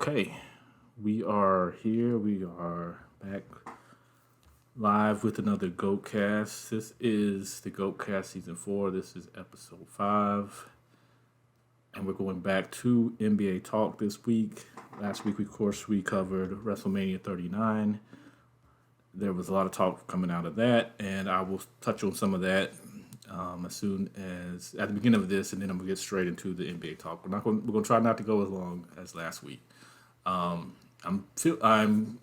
Okay, we are here. We are back live with another GoatCast. This is the GoatCast Season 4. This is Episode 5. And we're going back to NBA Talk this week. Last week, of course, we covered WrestleMania 39. There was a lot of talk coming out of that, and I will touch on some of that as soon as at the beginning of this, and then I'm gonna get straight into the NBA talk. We're gonna try not to go as long as last week. I'm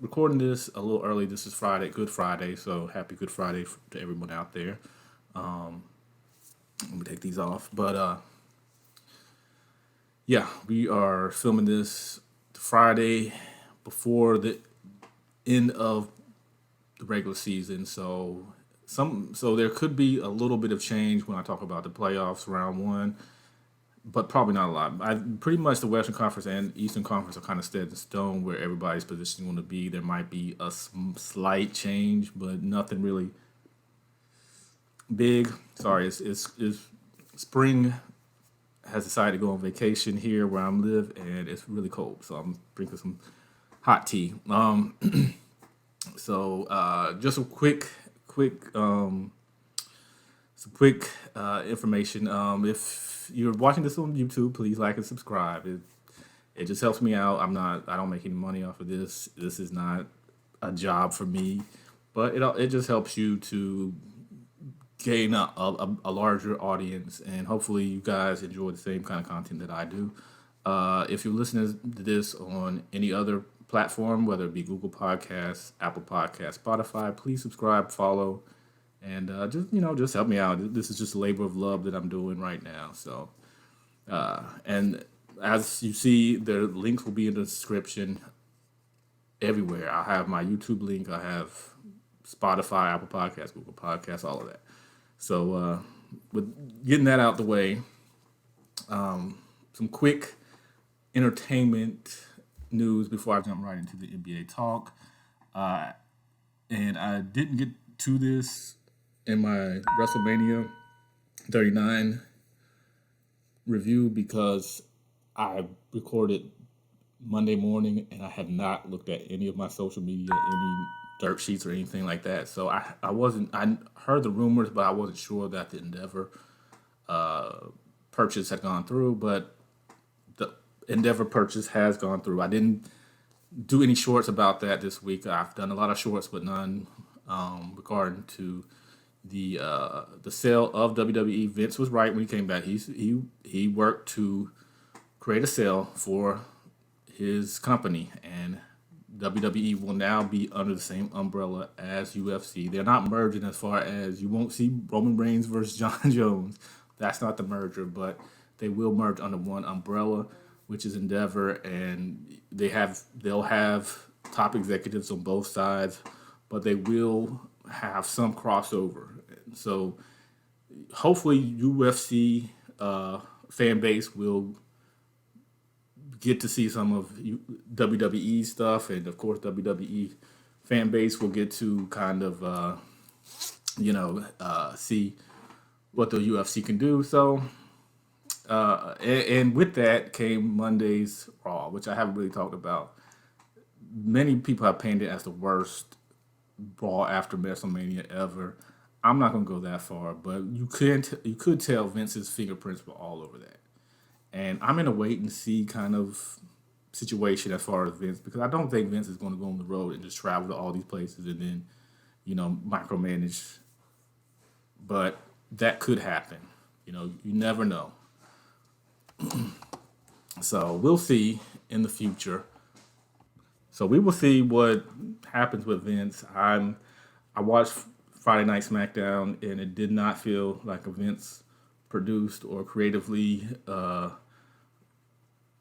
recording this a little early. This is Friday, Good Friday, so happy Good Friday to everyone out there. Let me take these off, but yeah, we are filming this Friday before the end of the regular season, so there could be a little bit of change when I talk about the playoffs round one, but probably not a lot. Pretty much the Western Conference and Eastern Conference are kind of set in stone where everybody's position going to be. There might be a slight change, but nothing really big. Sorry, it's spring has decided to go on vacation here where I live, and it's really cold, so I'm drinking some hot tea. Just a quick information. If you're watching this on YouTube, please like and subscribe. It just helps me out. I don't make any money off of this. This is not a job for me, but it just helps you to gain a larger audience, and hopefully you guys enjoy the same kind of content that I do. If you're listening to this on any other platform, whether it be Google Podcasts, Apple Podcasts, Spotify, please subscribe, follow, and just help me out. This is just a labor of love that I'm doing right now. So, and as you see, the links will be in the description everywhere. I have my YouTube link. I have Spotify, Apple Podcasts, Google Podcasts, all of that. So, with getting that out the way, some quick entertainment news before I jump right into the NBA talk. And I didn't get to this in my WrestleMania 39 review because I recorded Monday morning and I had not looked at any of my social media, any dirt sheets or anything like that. So I heard the rumors, but I wasn't sure that the Endeavor purchase had gone through, but the Endeavor purchase has gone through. I didn't do any shorts about that this week. I've done a lot of shorts, but none regarding to the sale of WWE. Vince was right when he came back. He worked to create a sale for his company, and WWE will now be under the same umbrella as UFC. They're not merging as far as you won't see Roman Reigns versus John Jones. That's not the merger, but they will merge under one umbrella, which is Endeavor, and they'll have top executives on both sides, but they will have some crossover. So hopefully UFC fan base will get to see some of WWE stuff, and of course WWE fan base will get to kind of see what the UFC can do. So and with that came Monday's Raw, which I haven't really talked about. Many people have painted it as the worst Raw after WrestleMania ever. I'm not gonna go that far, but you could tell Vince's fingerprints were all over that. And I'm in a wait and see kind of situation as far as Vince, because I don't think Vince is going to go on the road and just travel to all these places and then, micromanage. But that could happen. You never know. So we'll see in the future. So we will see what happens with Vince. I watched Friday Night SmackDown, and it did not feel like a Vince produced or creatively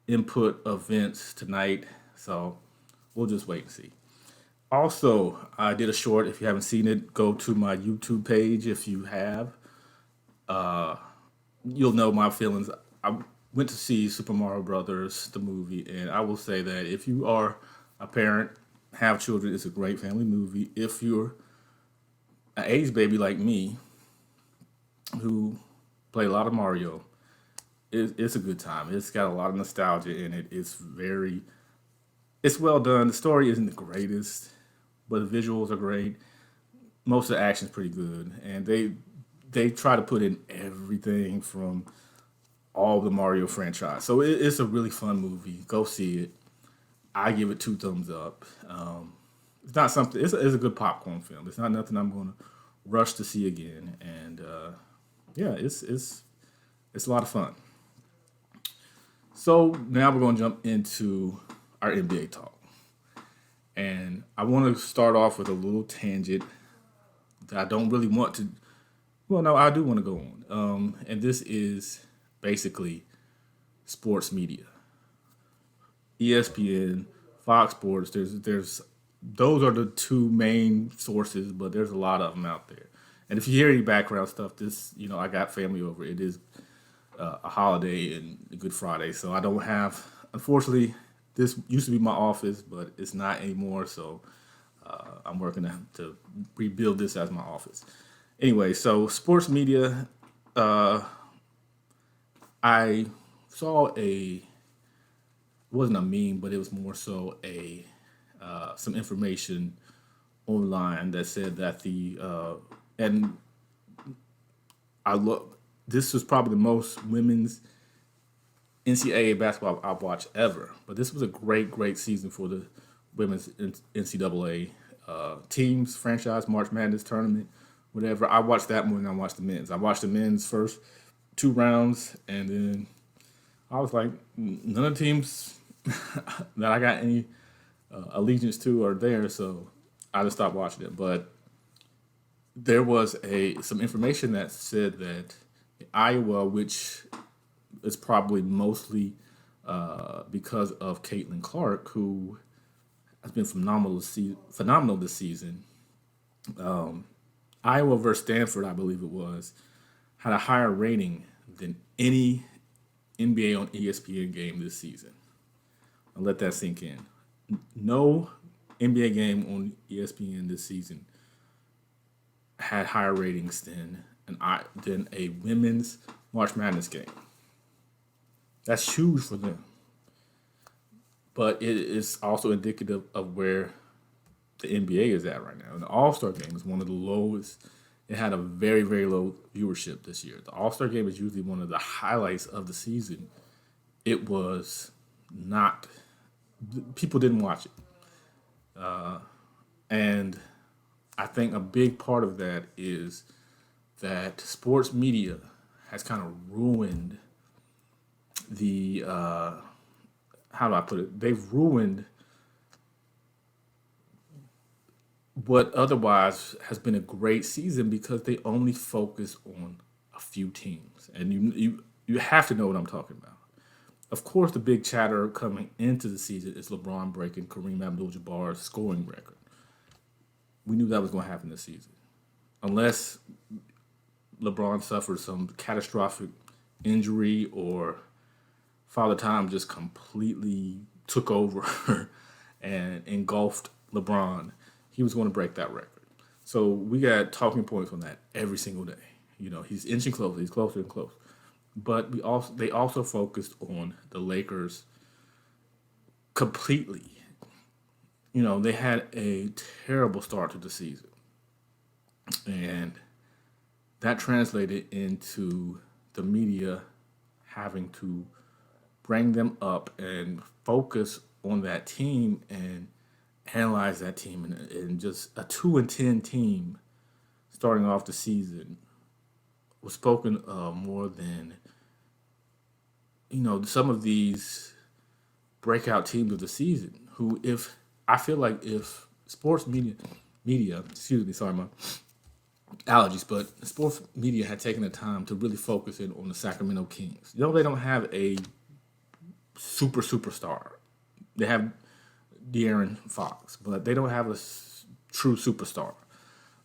input of Vince tonight. So we'll just wait and see. Also, I did a short. If you haven't seen it, go to my YouTube page. If you have, you'll know my feelings. I went to see Super Mario Brothers, the movie, and I will say that if you are a parent, have children, it's a great family movie. If you're an '80s baby like me, who played a lot of Mario, it's a good time. It's got a lot of nostalgia in it. It's very It's well done. The story isn't the greatest, but the visuals are great. Most of the action's pretty good, and they try to put in everything from all the Mario franchise. So it's a really fun movie. Go see it. I give it 2 thumbs up. It's not something. It's a good popcorn film. It's not nothing I'm going to rush to see again. And yeah, it's a lot of fun. So now we're going to jump into our NBA talk, and I want to start off with a little tangent that I don't really want to. Well, no, I do want to go on. And this is basically sports media. ESPN, Fox Sports. There's those are the two main sources, but there's a lot of them out there. And if you hear any background stuff, I got family over. It is a holiday and a Good Friday, so I don't have. Unfortunately, this used to be my office, but it's not anymore. So I'm working to rebuild this as my office. Anyway, so sports media. I saw it wasn't a meme, but it was more so a some information online that said that and I look this was probably the most women's NCAA basketball I've watched ever. But this was a great season for the women's NCAA teams, franchise, March Madness tournament, whatever. I watched that more than I watched the men's. I watched the men's first 2 rounds, and then I was like, none of the teams that I got any allegiance to are there, so I just stopped watching it. But there was some information that said that Iowa, which is probably mostly because of Caitlin Clark, who has been phenomenal this season. Iowa versus Stanford, I believe it was, had a higher rating than any NBA on ESPN game this season. I'll let that sink in. No NBA game on ESPN this season had higher ratings than a women's March Madness game. That's huge for them. But it is also indicative of where the NBA is at right now. And the All-Star game is one of the lowest. It had a very low viewership this year. The All-Star game is usually one of the highlights of the season. It was not. People didn't watch it. And I think a big part of that is that sports media has kind of ruined how do I put it? They've ruined what otherwise has been a great season because they only focus on a few teams. And you have to know what I'm talking about. Of course, the big chatter coming into the season is LeBron breaking Kareem Abdul-Jabbar's scoring record. We knew that was going to happen this season. Unless LeBron suffered some catastrophic injury or Father Time just completely took over and engulfed LeBron, he was going to break that record. So we got talking points on that every single day. He's inching closer. He's closer and closer. But they also focused on the Lakers completely. They had a terrible start to the season. And that translated into the media having to bring them up and focus on that team and analyze that team. And just a 2-10 team starting off the season was spoken of more than some of these breakout teams of the season. Who, if I feel like if sports media, excuse me, sorry, my allergies, but sports media had taken the time to really focus in on the Sacramento Kings. They don't have a superstar. They have De'Aaron Fox, but they don't have a true superstar.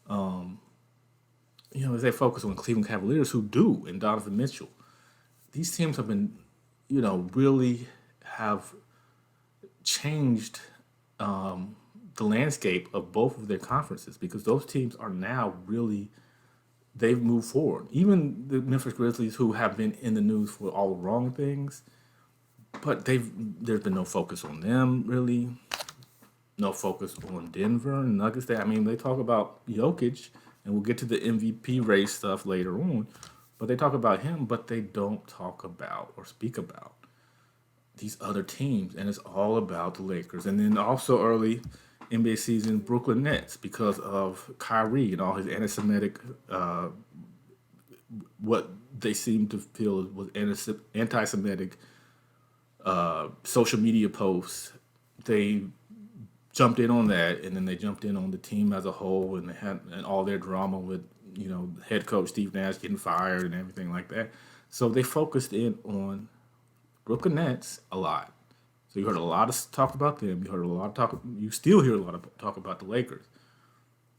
As they focus on Cleveland Cavaliers, who do, and Donovan Mitchell, these teams have been, really have changed the landscape of both of their conferences because those teams are now really, they've moved forward. Even the Memphis Grizzlies, who have been in the news for all the wrong things, but there's been no focus on them really, no focus on Denver and Nuggets. I mean, they talk about Jokic, and we'll get to the MVP race stuff later on, but they talk about him, but they don't talk about or speak about these other teams, and it's all about the Lakers. And then also early NBA season, Brooklyn Nets because of Kyrie and all his anti-Semitic, what they seem to feel was anti-Semitic social media posts. They jumped in on that, and then they jumped in on the team as a whole, and they had and all their drama with head coach Steve Nash getting fired and everything like that. So they focused in on Brooklyn Nets a lot. So you heard a lot of talk about them. You heard a lot of talk. You still hear a lot of talk about the Lakers,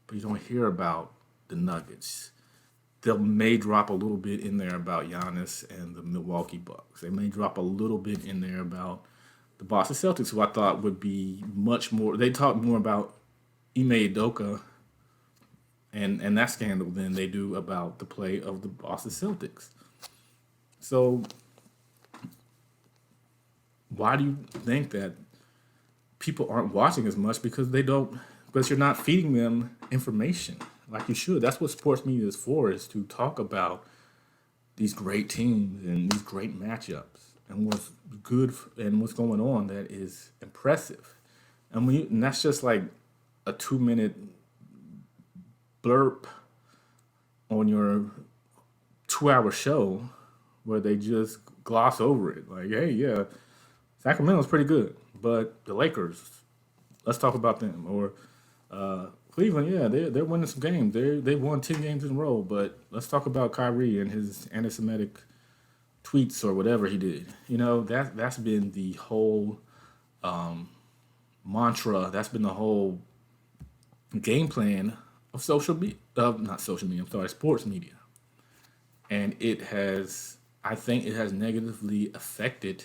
but you don't hear about the Nuggets. They may drop a little bit in there about Giannis and the Milwaukee Bucks. They may drop a little bit in there about the Boston Celtics, who I thought would be much more. They talk more about Ime Udoka and that scandal than they do about the play of the Boston Celtics. So why do you think that people aren't watching as much? Because they don't, because you're not feeding them information like you should. That's what sports media is for, is to talk about these great teams and these great matchups and what's good and what's going on that is impressive. And that's just like a 2 minute blurb on your 2 hour show where they just gloss over it. Like, hey, yeah, Sacramento's pretty good, but the Lakers, let's talk about them. Or Cleveland, yeah, they're winning some games. They won 10 games in a row, but let's talk about Kyrie and his anti-Semitic tweets or whatever he did. That's been the whole mantra. That's been the whole game plan of social media, not social media. I'm sorry, sports media, and I think it has negatively affected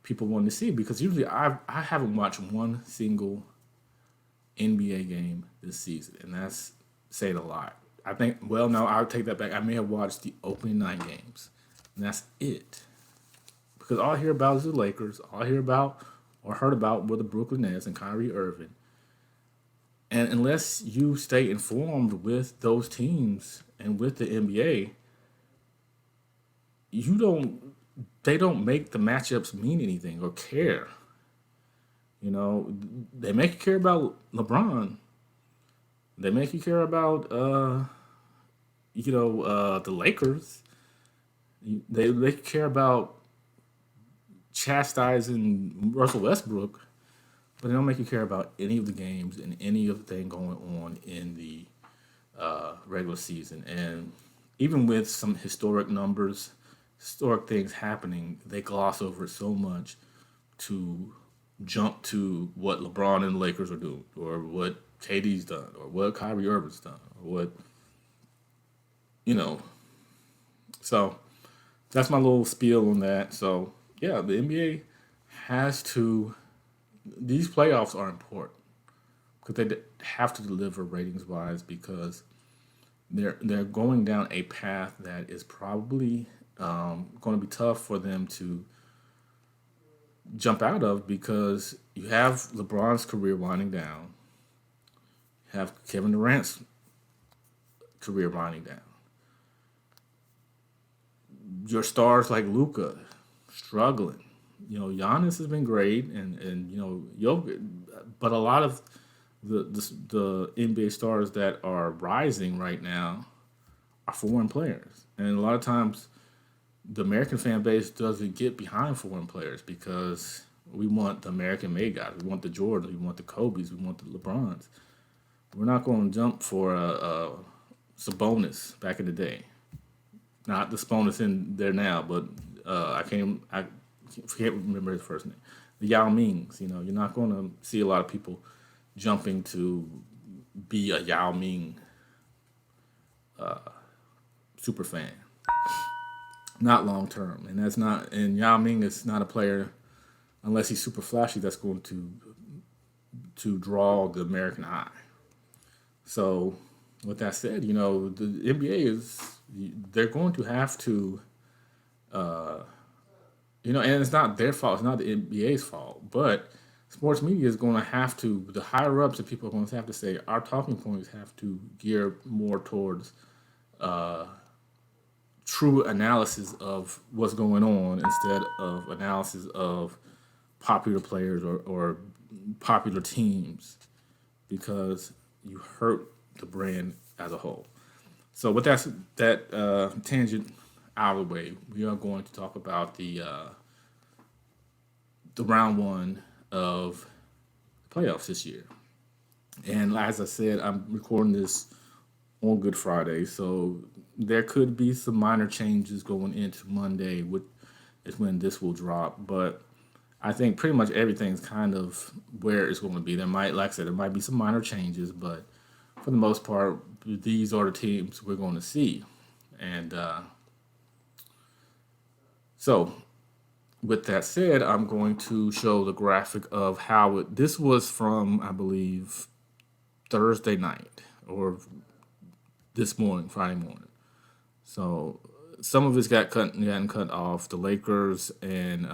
people wanting to see it, because usually I haven't watched one single NBA game this season, and that's saying a lot. I think, well, no, I'll take that back. I may have watched the opening 9 games, and that's it. Because all I hear about is the Lakers. All I hear about or heard about were the Brooklyn Nets and Kyrie Irving. And unless you stay informed with those teams and with the NBA, they don't make the matchups mean anything or care. They make you care about LeBron. They make you care about the Lakers. They care about chastising Russell Westbrook, but they don't make you care about any of the games and any of the thing going on in the regular season. And even with some historic numbers, historic things happening, they gloss over it so much to jump to what LeBron and the Lakers are doing, or what KD's done, or what Kyrie Irving's done, or what, you know. So that's my little spiel on that. So yeah, the NBA has to. These playoffs are important because they have to deliver ratings wise, because they're going down a path that is probably going to be tough for them to jump out of, because you have LeBron's career winding down, you have Kevin Durant's career winding down, your stars like Luka struggling. Giannis has been great, and Jokic, but a lot of the NBA stars that are rising right now are foreign players, and a lot of times the American fan base doesn't get behind foreign players because we want the American-made guys. We want the Jordans. We want the Kobe's. We want the LeBrons. We're not going to jump for a Sabonis back in the day. Not the Sabonis in there now, but I can't remember his first name. The Yao Mings. You're not going to see a lot of people jumping to be a Yao Ming super fan. Not long term, and that's not. And Yao Ming is not a player, unless he's super flashy, that's going to draw the American eye. So, with that said, the NBA they're going to have to, and it's not their fault. It's not the NBA's fault, but sports media is going to have to. The higher ups and people are going to have to say our talking points have to gear more towards true analysis of what's going on instead of analysis of popular players or popular teams because you hurt the brand as a whole. So with that tangent out of the way, we are going to talk about the round one of the playoffs this year. And as I said, I'm recording this on Good Friday, so there could be some minor changes going into Monday, which is when this will drop. But I think pretty much everything's kind of where it's going to be. There might, like I said, there might be some minor changes, but for the most part, these are the teams we're going to see. And so, with that said, I'm going to show the graphic of how this was from, I believe, Thursday night or this morning, Friday morning. So some of it's gotten cut off. The Lakers and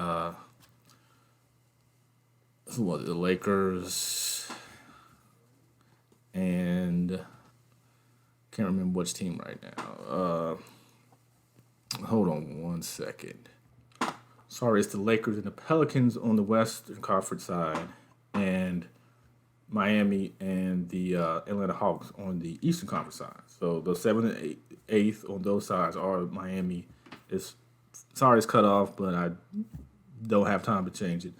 who was it? The Lakers and can't remember which team right now. Hold on one second. Sorry, it's the Lakers and the Pelicans on the Western Conference side, and Miami and the Atlanta Hawks on the Eastern Conference side. So the 7th and 8th on those sides are Miami. It's cut off, but I don't have time to change it.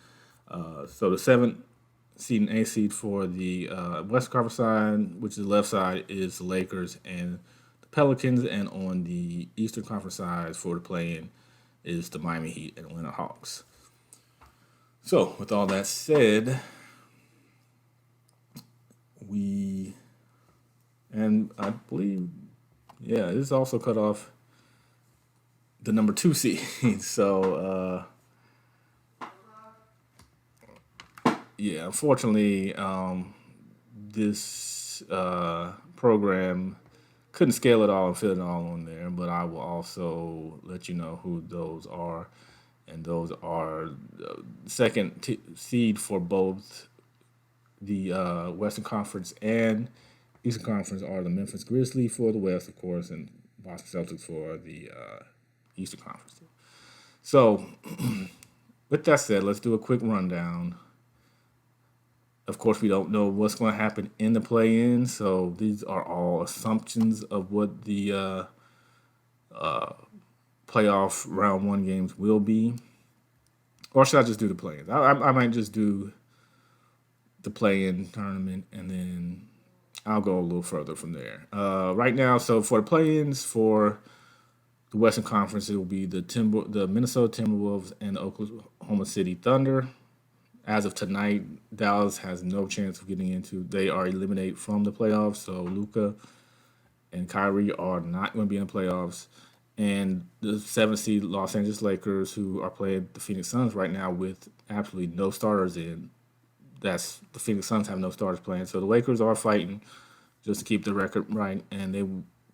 So the 7th seed and 8th seed for the Western Conference side, which is the left side, is the Lakers and the Pelicans, and on the Eastern Conference side for the play-in is the Miami Heat and Atlanta Hawks. So with all that said, and I believe, this also cut off the number 2 seed. So, unfortunately, this program couldn't scale it all and fit it all on there, but I will also let you know who those are. And those are second seed for both the Western Conference and Eastern Conference are the Memphis Grizzlies for the West, of course, and Boston Celtics for the Eastern Conference. So, with that said, let's do a quick rundown. Of course, we don't know what's going to happen in the play-in, so these are all assumptions of what the playoff round one games will be. Or should I just do the play-in? I might just do the play-in tournament, and then I'll go a little further from there. Right now, so for the play-ins for the Western Conference, it will be the Minnesota Timberwolves and the Oklahoma City Thunder. As of tonight, Dallas has no chance of getting into. They are eliminated from the playoffs, so Luka and Kyrie are not going to be in the playoffs. And the 7th seed Los Angeles Lakers, who are playing the Phoenix Suns right now with absolutely no starters in. The Phoenix Suns have no starters playing, so the Lakers are fighting just to keep the record right, and they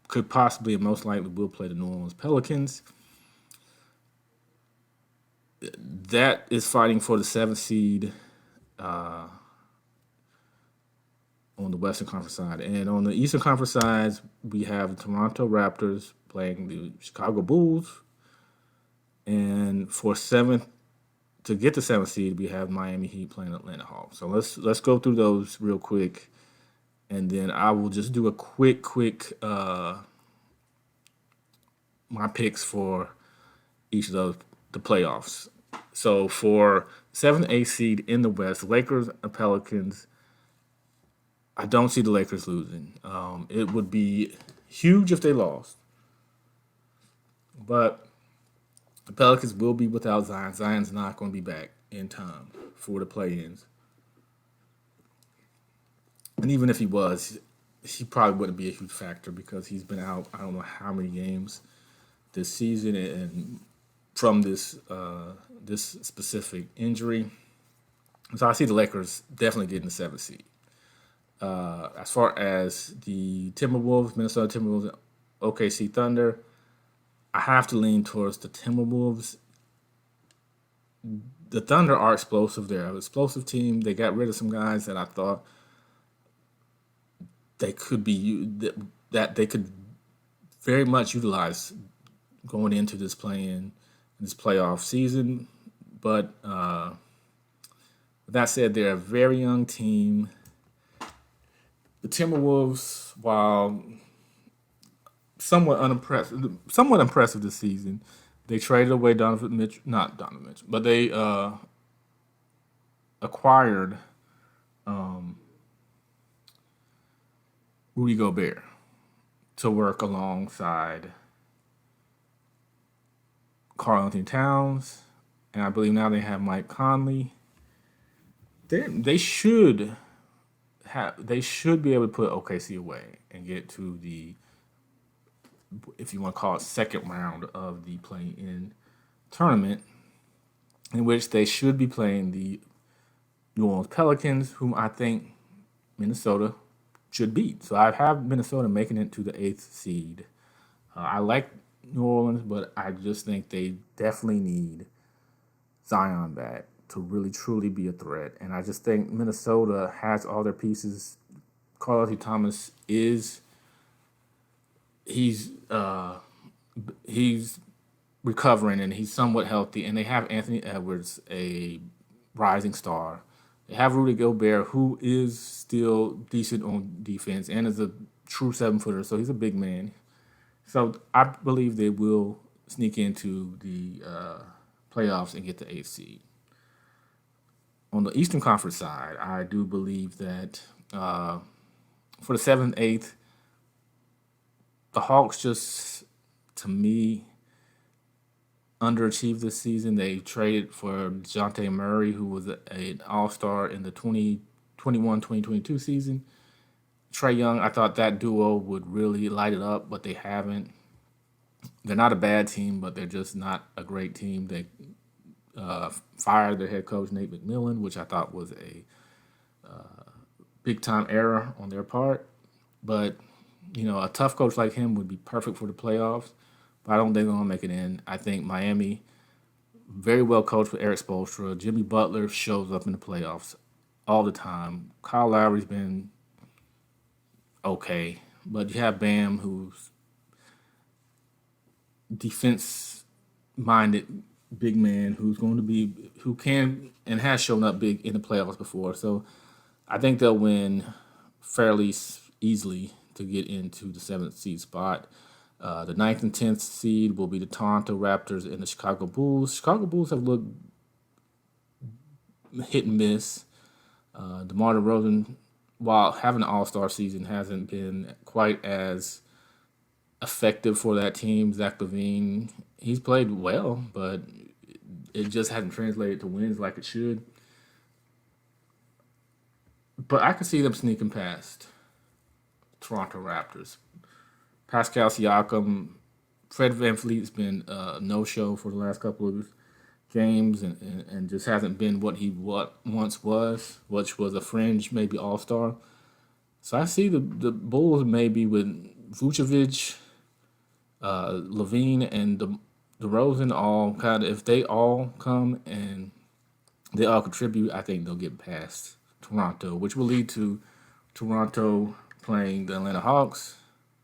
could possibly and most likely will play the New Orleans Pelicans. That is fighting for the 7th seed on the Western Conference side. And on the Eastern Conference side, we have the Toronto Raptors playing the Chicago Bulls. And for to get the 7th seed, we have Miami Heat playing Atlanta Hawks. So let's go through those real quick. And then I will just do a quick my picks for each of the playoffs. So for 7th, 8th seed in the West, Lakers and Pelicans, I don't see the Lakers losing. It would be huge if they lost. But the Pelicans will be without Zion. Zion's not going to be back in time for the play-ins. And even if he was, he probably wouldn't be a huge factor because he's been out I don't know how many games this season and from this specific injury. So I see the Lakers definitely getting the 7th seed. As far as the Timberwolves, Minnesota Timberwolves, OKC Thunder, I have to lean towards the Timberwolves the Thunder are explosive. They're an explosive team. They got rid of some guys that I thought they could that they could very much utilize going into this playoff season. But with that said, they're a very young team. The Timberwolves, while somewhat impressive this season, they traded away Donovan Mitchell, not Donovan Mitchell, but they acquired Rudy Gobert to work alongside Karl Anthony Towns, and I believe now they have Mike Conley. They should be able to put OKC away and get to the, if you want to call it, second round of the play-in tournament, in which they should be playing the New Orleans Pelicans, whom I think Minnesota should beat. So I have Minnesota making it to the eighth seed. I like New Orleans, but I just think they definitely need Zion back to really truly be a threat. And I just think Minnesota has all their pieces. Karl Anthony Thomas he's recovering and he's somewhat healthy, and they have Anthony Edwards, a rising star. They have Rudy Gobert, who is still decent on defense and is a true 7-footer, so he's a big man. So I believe they will sneak into the playoffs and get the eighth seed. On the Eastern Conference side, I do believe that for the seventh, eighth, the Hawks just, to me, underachieved this season. They traded for DeJounte Murray, who was an all-star in the 2021-2022 season. Trae Young, I thought that duo would really light it up, but they haven't. They're not a bad team, but they're just not a great team. They fired their head coach, Nate McMillan, which I thought was a big-time error on their part. But, a tough coach like him would be perfect for the playoffs. But I don't think they're going to make it in. I think Miami, very well coached with Eric Spoelstra. Jimmy Butler shows up in the playoffs all the time. Kyle Lowry's been okay. But you have Bam, who's defense-minded big man who can and has shown up big in the playoffs before. So I think they'll win fairly easily to get into the seventh seed spot. The ninth and 10th seed will be the Toronto Raptors and the Chicago Bulls. Chicago Bulls have looked hit and miss. DeMar DeRozan, while having an all-star season, hasn't been quite as effective for that team. Zach LaVine, he's played well, but it just hasn't translated to wins like it should. But I can see them sneaking past Toronto Raptors. Pascal Siakam, Fred VanVleet's been no-show for the last couple of games and just hasn't been what he once was, which was a fringe, maybe all-star. So I see the Bulls maybe with Vucevic, Levine, and DeRozan all kind of, if they all come and they all contribute, I think they'll get past Toronto, which will lead to Toronto playing the Atlanta Hawks.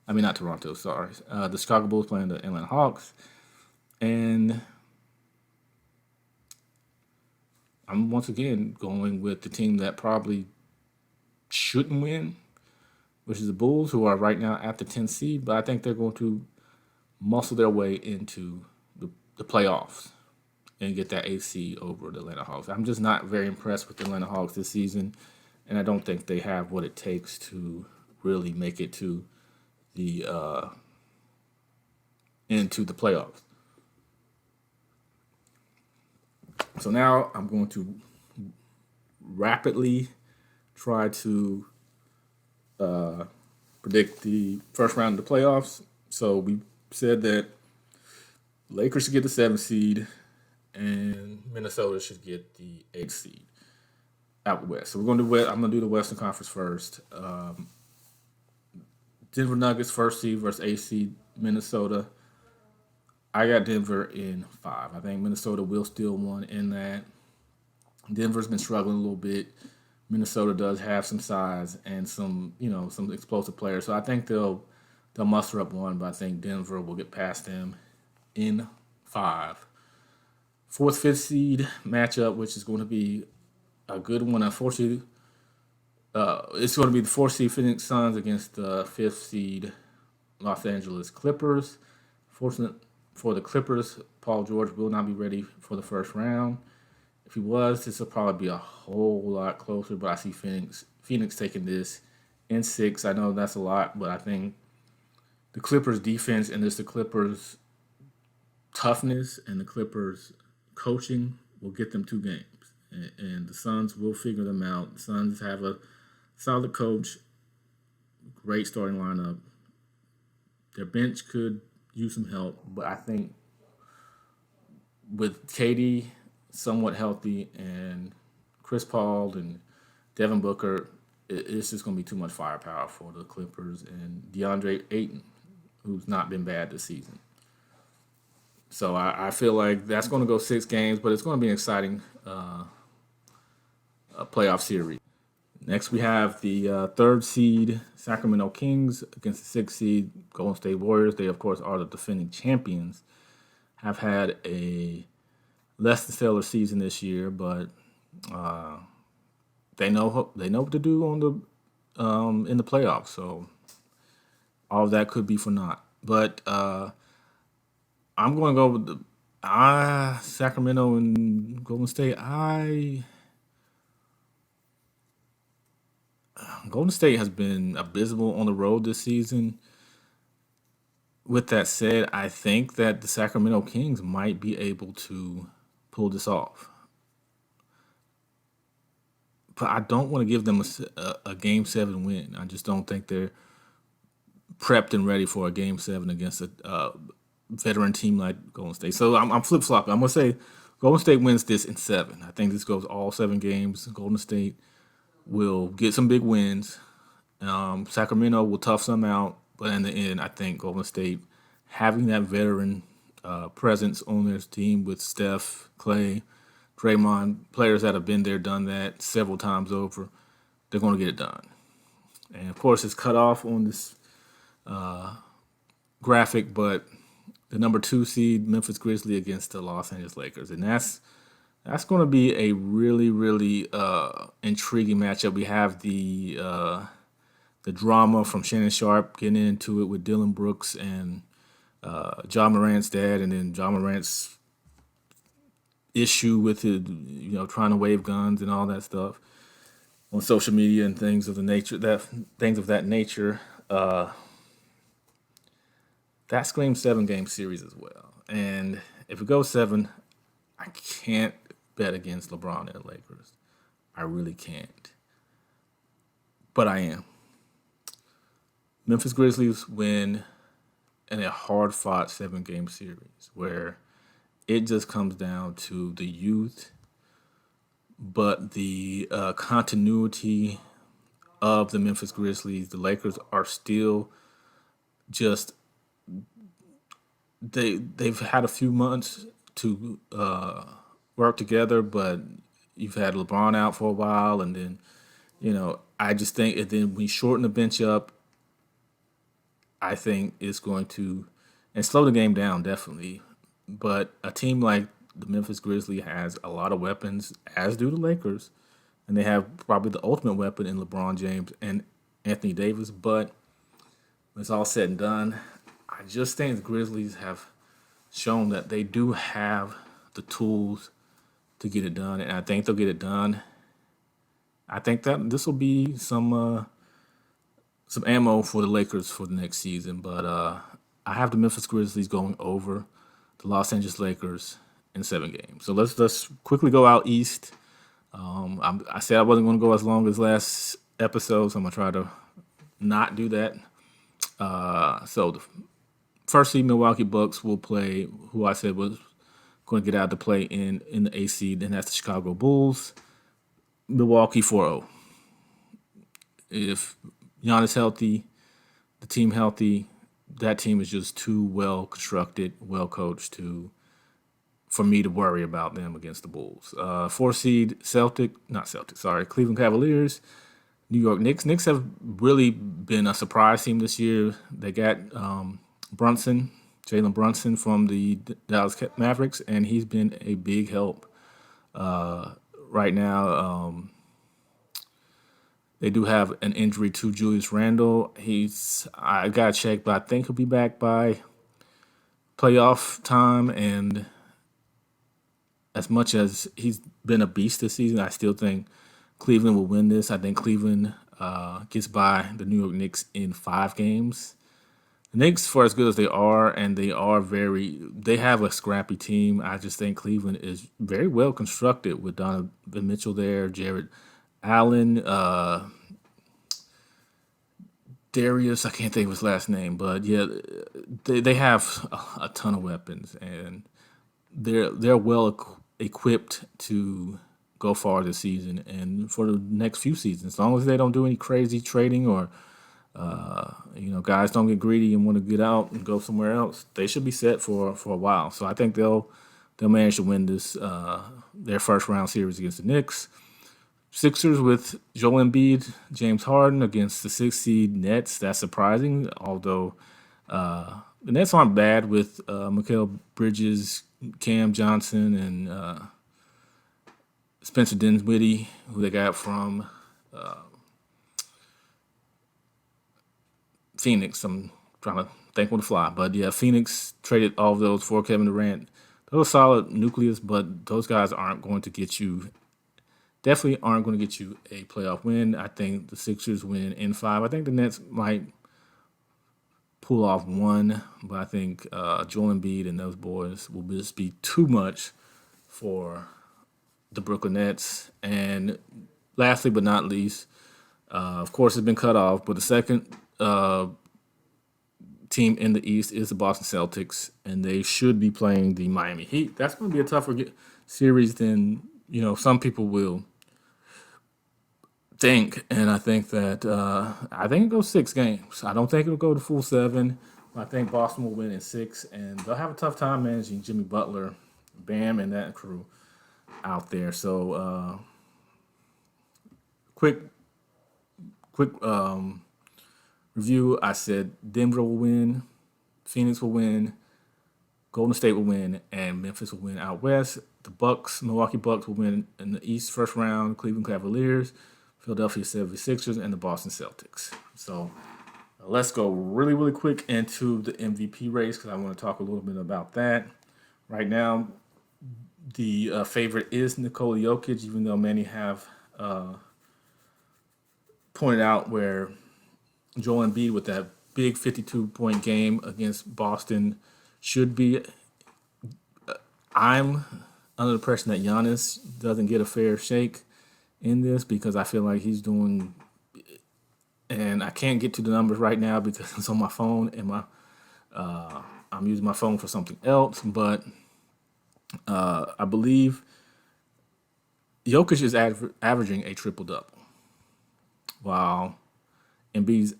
I mean, not Toronto, sorry. The Chicago Bulls playing the Atlanta Hawks. And I'm once again going with the team that probably shouldn't win, which is the Bulls, who are right now at the 10th seed. But I think they're going to muscle their way into the playoffs and get that 8th seed over the Atlanta Hawks. I'm just not very impressed with the Atlanta Hawks this season, and I don't think they have what it takes to really make it to the into the playoffs. So now I'm going to rapidly try to predict the first round of the playoffs. So we said that Lakers should get the 7th seed and Minnesota should get the 8th seed out west. So we're going to I'm going to do the Western Conference first. Denver Nuggets 1st seed versus 8th seed Minnesota. I got Denver in 5. I think Minnesota will still win in that. Denver's been struggling a little bit. Minnesota does have some size and some explosive players. So I think they'll muster up one, but I think Denver will get past them in 5. Fourth, fifth seed matchup, which is going to be a good one. Unfortunately, it's going to be the fourth seed Phoenix Suns against the fifth seed Los Angeles Clippers. Fortunate for the Clippers, Paul George will not be ready for the first round. If he was, this will probably be a whole lot closer, but I see Phoenix taking this in 6. I know that's a lot, but I think the Clippers defense and the Clippers toughness and the Clippers coaching will get them 2 games. And the Suns will figure them out. The Suns have a solid coach, great starting lineup. Their bench could use some help, but I think with KD somewhat healthy and Chris Paul and Devin Booker, it's just going to be too much firepower for the Clippers and DeAndre Ayton, who's not been bad this season. So I feel like that's going to go 6 games, but it's going to be an exciting playoff series. Next, we have the third seed Sacramento Kings against the 6th seed Golden State Warriors. They, of course, are the defending champions. Have had a less than stellar season this year, but they know what to do on the in the playoffs. So all of that could be for naught. But I'm going to go with the Sacramento and Golden State. Golden State has been abysmal on the road this season. With that said, I think that the Sacramento Kings might be able to pull this off. But I don't want to give them a Game 7 win. I just don't think they're prepped and ready for a Game 7 against a veteran team like Golden State. So I'm flip-flopping. I'm going to say Golden State wins this in 7. I think this goes all 7 games. Golden State will get some big wins. Sacramento will tough some out. But in the end, I think Golden State, having that veteran presence on their team with Steph, Clay, Draymond, players that have been there, done that several times over, they're going to get it done. And, of course, it's cut off on this graphic, but the number 2 seed Memphis Grizzlies against the Los Angeles Lakers. And that's going to be a really, really intriguing matchup. We have the drama from Shannon Sharp getting into it with Dylan Brooks and Ja Morant's dad, and then Ja Morant's issue with it, trying to wave guns and all that stuff on social media and things of that nature. That screams 7-game series as well. And if it goes 7, I can't bet against LeBron and the Lakers. I really can't. But I am. Memphis Grizzlies win in a hard-fought 7-game series where it just comes down to the youth, but the continuity of the Memphis Grizzlies. The Lakers are still just they've had a few months to work together, but you've had LeBron out for a while, and then I just think, and then we shorten the bench up, I think it's going to, and slow the game down, definitely. But a team like the Memphis Grizzlies has a lot of weapons, as do the Lakers. And they have probably the ultimate weapon in LeBron James and Anthony Davis. But when it's all said and done, I just think the Grizzlies have shown that they do have the tools to get it done. And I think they'll get it done. I think that this will be some ammo for the Lakers for the next season. But I have the Memphis Grizzlies going over the Los Angeles Lakers in 7 games. So let's quickly go out east. I said I wasn't going to go as long as last episode, so I'm going to try to not do that. So the first seed Milwaukee Bucks will play who I said was going to get out to play in the A seed, and that's the Chicago Bulls. Milwaukee 4-0. If Giannis healthy, the team healthy, that team is just too well constructed, well coached for me to worry about them against the Bulls. Four seed Cleveland Cavaliers, New York Knicks. Knicks have really been a surprise team this year. They got Jalen Brunson from the Dallas Mavericks, and he's been a big help right now. They do have an injury to Julius Randle. I got to check, but I think he'll be back by playoff time. And as much as he's been a beast this season, I still think Cleveland will win this. I think Cleveland gets by the New York Knicks in 5 games. The Knicks, for as good as they are, and they have a scrappy team. I just think Cleveland is very well constructed with Donovan Mitchell there, Jared Allen, Darius, I can't think of his last name, but yeah, they have a ton of weapons, and they're well equipped to go far this season and for the next few seasons. As long as they don't do any crazy trading or guys don't get greedy and want to get out and go somewhere else, they should be set for a while. So I think they'll manage to win this their first round series against the Knicks. Sixers with Joel Embiid, James Harden against the 6th seed Nets. That's surprising, although the Nets aren't bad with Mikal Bridges, Cam Johnson, and Spencer Dinwiddie, who they got from Phoenix. I'm trying to think on the fly. But yeah, Phoenix traded all of those for Kevin Durant. Those solid nucleus, but those guys definitely aren't going to get you a playoff win. I think the Sixers win in 5. I think the Nets might pull off 1, but I think Joel Embiid and those boys will just be too much for the Brooklyn Nets. And lastly but not least, of course, it's been cut off, but the second team in the East is the Boston Celtics, and they should be playing the Miami Heat. That's going to be a tougher series than some people will think, and I think that it goes 6 games. I don't think it'll go to full 7. I think Boston will win in 6, and they'll have a tough time managing Jimmy Butler, Bam, and that crew out there. So, quick review. I said Denver will win, Phoenix will win, Golden State will win, and Memphis will win out west. The Milwaukee Bucks will win in the East first round. Cleveland Cavaliers, Philadelphia 76ers, and the Boston Celtics. So let's go really, really quick into the MVP race because I want to talk a little bit about that. Right now, the favorite is Nikola Jokic, even though many have pointed out where Joel Embiid with that big 52-point game against Boston should be. I'm under the impression that Giannis doesn't get a fair shake in this because I feel like he's doing, and I can't get to the numbers right now because it's on my phone and I'm using my phone for something else, but I believe Jokic is averaging a triple-double, while Embiid's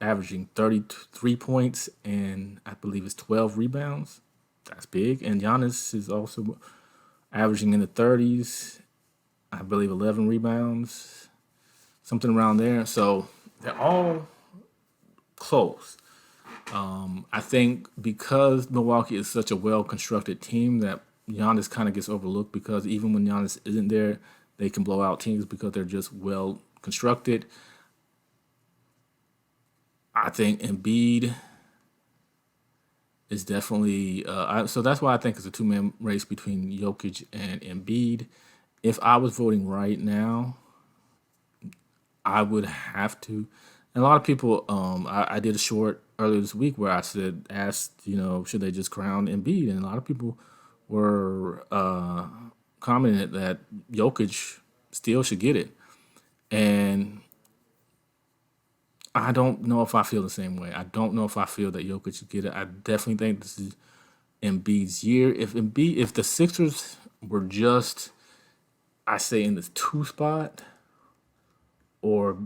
averaging 33 points and I believe it's 12 rebounds. That's big. And Giannis is also averaging in the 30s, I believe 11 rebounds, something around there. So they're all close. I think because Milwaukee is such a well-constructed team that Giannis kind of gets overlooked because even when Giannis isn't there, they can blow out teams because they're just well-constructed. I think Embiid is definitely so that's why I think it's a 2-man race between Jokic and Embiid. If I was voting right now, I would have to. And a lot of people, I did a short earlier this week where I asked, should they just crown Embiid? And a lot of people were commented that Jokic still should get it. And I don't know if I feel the same way. I don't know if I feel that Jokic should get it. I definitely think this is Embiid's year. If the Sixers were just, I say, in the 2 spot, or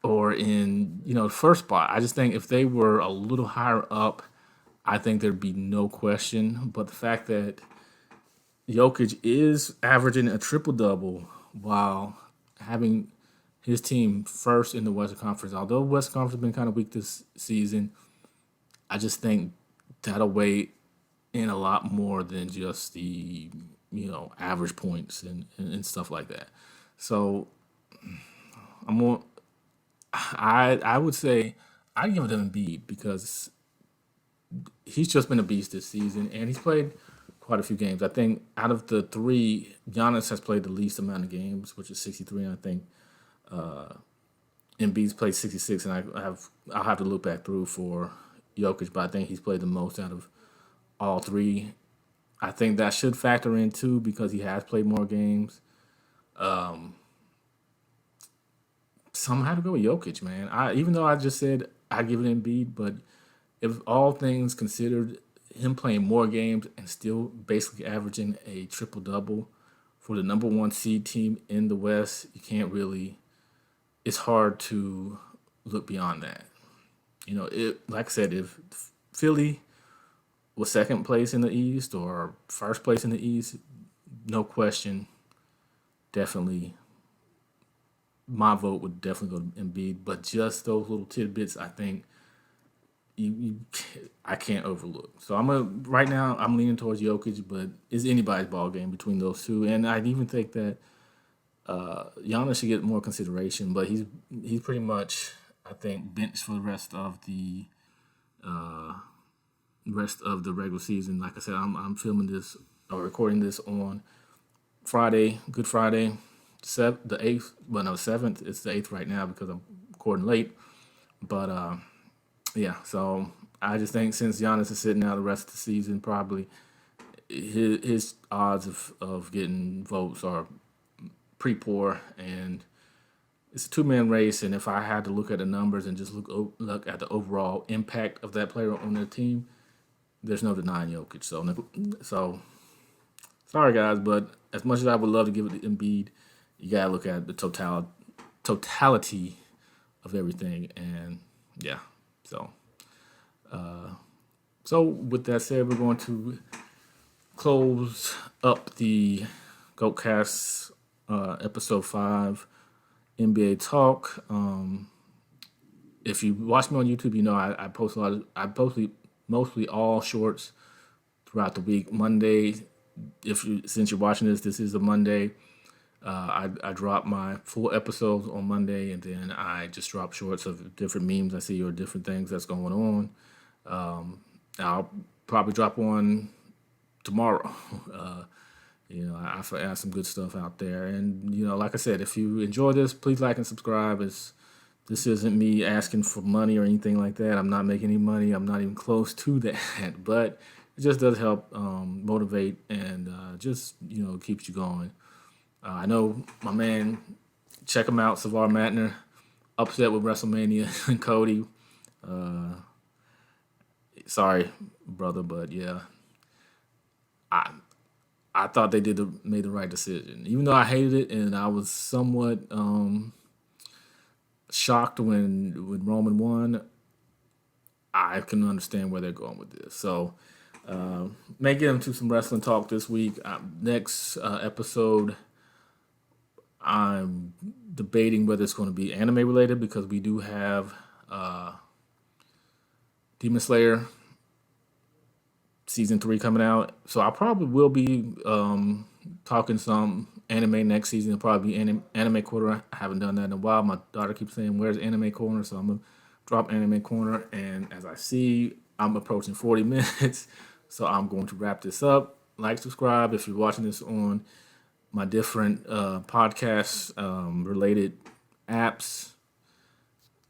or in the first spot. I just think if they were a little higher up, I think there'd be no question. But the fact that Jokic is averaging a triple double while having his team first in the Western Conference, although Western Conference has been kind of weak this season, I just think that'll weigh in a lot more than just the average points and stuff like that. So I'm on. I would say I'd give it to Embiid because he's just been a beast this season, and he's played quite a few games. I think out of the three, Giannis has played the least amount of games, which is 63. And I think Embiid's played 66, and I'll have to look back through for Jokic, but I think he's played the most out of all three. I think that should factor in too because he has played more games. So I'm gonna have to go with Jokic, man. Even though I just said I give it Embiid, but if all things considered, him playing more games and still basically averaging a triple double for the number one seed team in the West, you can't really. It's hard to look beyond that. Like I said, if Philly was second place in the East or first place in the East, no question, definitely my vote would definitely go to Embiid. But just those little tidbits, I think I can't overlook. So right now I'm leaning towards Jokic, but it's anybody's ball game between those two. And I even think that Giannis should get more consideration, but he's pretty much I think benched for the rest of the regular season. Like I said, I'm filming this or recording this on Friday, Good Friday, the 8th. Well, no, 7th. It's the 8th right now because I'm recording late. But yeah, so I just think since Giannis is sitting out the rest of the season, probably his odds of getting votes are pretty poor, and it's a two-man race. And if I had to look at the numbers and just look at the overall impact of that player on their team, there's no denying Jokic. So sorry guys, but as much as I would love to give it to Embiid, you gotta look at the totality of everything, and yeah. So with that said, we're going to close up the GoatCast episode 5 NBA talk. If you watch me on YouTube, you know I post a lot. I post mostly all shorts throughout the week. Monday, since you're watching this is a Monday. I drop my full episodes on Monday, and then I just drop shorts of different memes I see or different things that's going on. I'll probably drop one tomorrow. I have some good stuff out there. And, like I said, if you enjoy this, please like and subscribe. This isn't me asking for money or anything like that. I'm not making any money. I'm not even close to that. But it just does help motivate and just, keeps you going. I know my man, check him out, Savar Matner, upset with WrestleMania and Cody. Sorry, brother, but yeah, I thought they made the right decision. Even though I hated it and I was somewhat shocked when Roman won, I can understand where they're going with this. So may get into some wrestling talk this week. Next episode, I'm debating whether it's going to be anime related because we do have Demon Slayer season 3 coming out. So I probably will be talking some anime next season. It'll probably be anime corner. I haven't done that in a while. My daughter keeps saying, "Where's anime corner?" So I'm gonna drop anime corner. And as I see, I'm approaching 40 minutes, so I'm going to wrap this up. Like, subscribe if you're watching this on my different podcast related apps.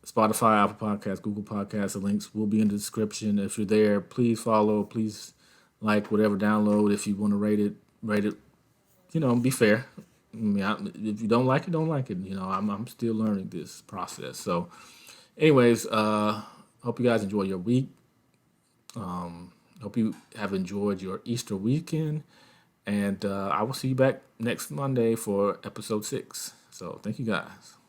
Spotify, Apple Podcasts, Google Podcasts. The links will be in the description. If you're there, please follow. Please like whatever download. If you want to rate it. Be fair. I mean, if you don't like it, don't like it. I'm still learning this process. So, anyways, hope you guys enjoy your week. Hope you have enjoyed your Easter weekend. And I will see you back next Monday for episode 6. So, thank you guys.